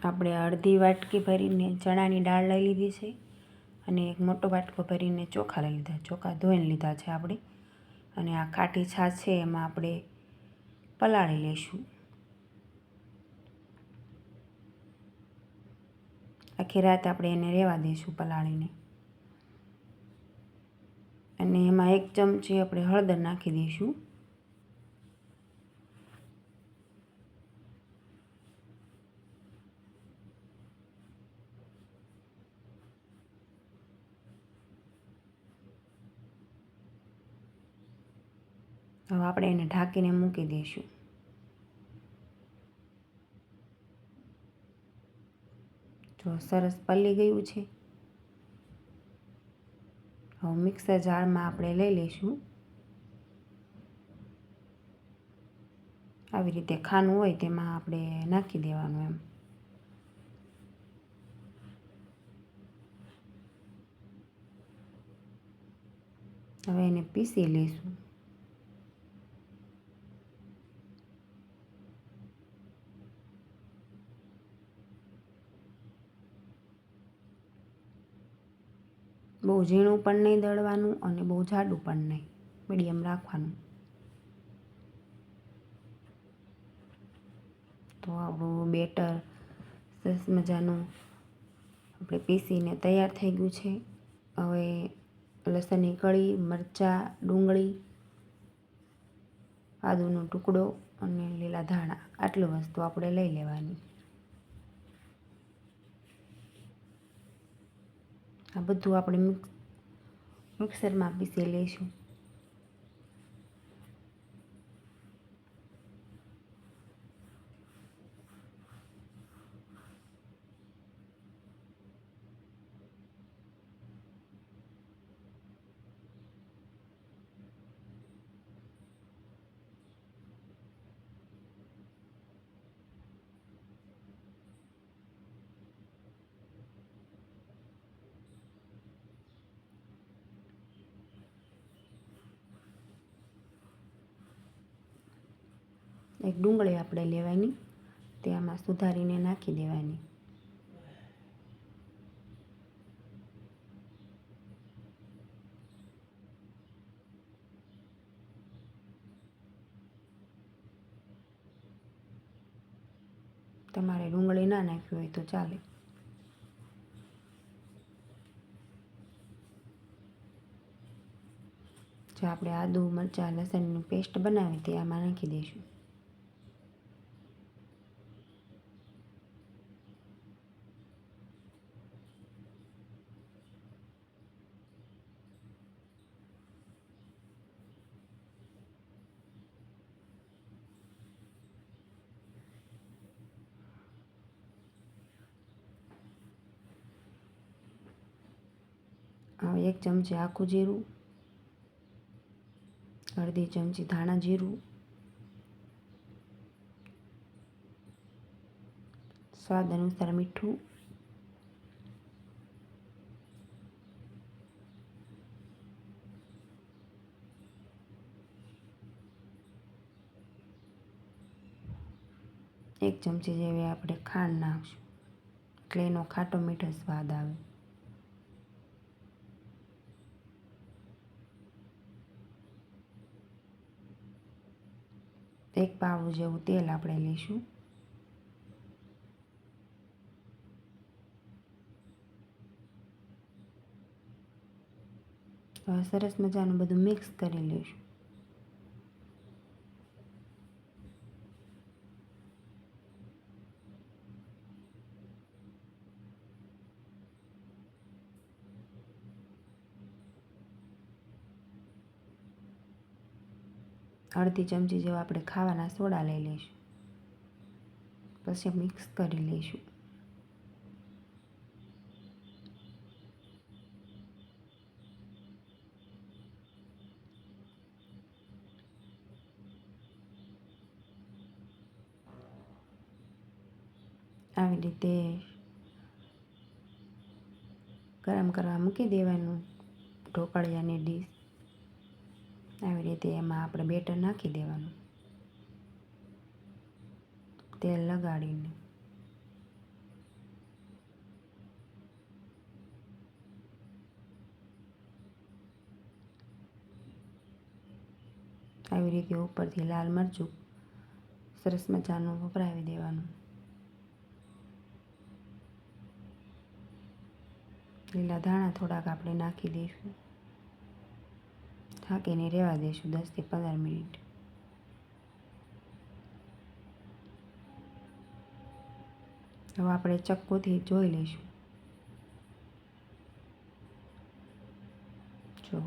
આપણે અડધી વાટકી ભરીને ચણાની દાળ લઈ લીધી છે અને એક મોટો વાટકો ભરીને ચોખા લઈ લીધા. ચોખા ધોઈને લીધા છે આપણે. અને આ ખાટી છાશ છે એમાં આપણે પલાળી લઈશું. આખી રાત આપણે એને રહેવા દઈશું પલાળીને. અને એમાં 1 ચમચી આપણે હળદર નાખી દઈશું. હવે આપણે એને ઢાંકીને મૂકી દઈશું. જો સરસ પલળી ગયું છે. હવે મિક્સર જારમાં આપણે લઈ લઈશું. આવી રીતે ખાનું હોય તેમાં આપણે નાખી દેવાનું એમ. હવે એને પીસી લઈશું. બહુ ઝીણું પણ નહીં દળવાનું અને બહુ જાડું પણ નહીં, મીડિયમ રાખવાનું. તો આપણું બેટર સરસ મજાનું આપણે પીસીને તૈયાર થઈ ગયું છે. હવે લસણની કળી, મરચાં, ડુંગળી, આદુનો ટુકડો અને લીલા ધાણા આટલી વસ્તુ આપણે લઈ લેવાની. આ બધું આપણે મિક્સરમાં પીસી લઈશું. એક ડુંગળી આપણે લેવાની, તે આમાં સુધારીને નાખી દેવાની. તમારે ડુંગળી ના નાખવી હોય તો ચાલે. જો આપણે આદુ, મરચાં, લસણની પેસ્ટ બનાવી તે આમાં નાખી દઈશું. હવે 1 ચમચી આખું જીરું, અડધી ચમચી ધાણા જીરું, સ્વાદ અનુસાર મીઠું, એક ચમચી જેવી આપણે ખાંડ નાખશું એટલે એનો ખાટો મીઠો સ્વાદ આવે. એક પાવડું જેવું તેલ આપણે લઈશું. હવે સરસ મજાનું બધું મિક્સ કરી લઈશું. અડધી ચમચી જેવા આપણે ખાવાના સોડા લઈ લઈશું. પછી મિક્સ કરી લઈશું. આવી રીતે ગરમ કરવા મૂકી દેવાનું ઢોકળિયાની ડીશ. આવી રીતે એમાં આપણે બેટર નાખી દેવાનું તેલ લગાડીને. આવી રીતે ઉપરથી લાલ મરચું સરસ મજાનું વપરાવી દેવાનું. લીલા ધાણા થોડાક આપણે નાખી દઈશું. ઢાંકીને રહેવા દઈશું 10 થી 15 મિનિટ. હવે આપણે ચક્કુથી જોઈ લઈશું. જો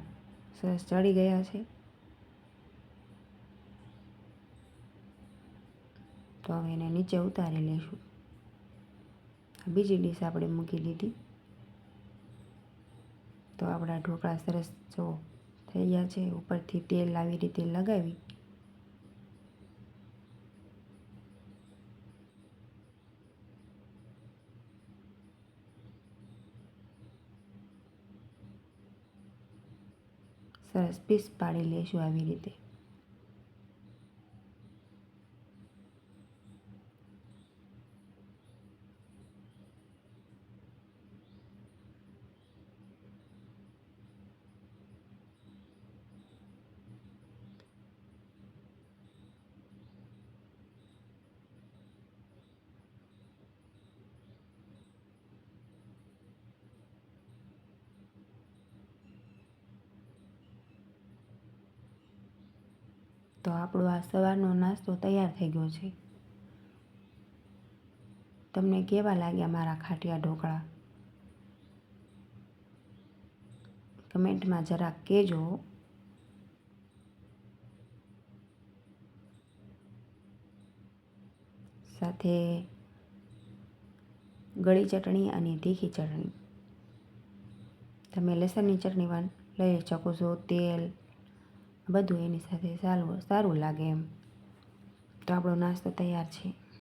સરસ ચડી ગયા છે. તો હવે એને નીચે ઉતારી લઈશું. બીજી ડીશ આપણે મૂકી દીધી. તો આપણા ઢોકળા સરસ જો થઈ ગયા છે. ઉપરથી તેલ આવી રીતે લગાવી સરસ પીસ પાડી લઈશું આવી રીતે. તો આપણો આ સવારનો નાસ્તો તૈયાર થઈ ગયો છે. તમને કેવા લાગ્યા મારા ખાટિયા ઢોકળા? કમેન્ટમાં જરાક કહેજો. સાથે ગળી ચટણી અને તીખી ચટણી. તમે લસણની ચટણી લઈ શકો છો. તેલ બધું એની સાથે સારું લાગે એમ. તો આપણો નાસ્તો તૈયાર છે.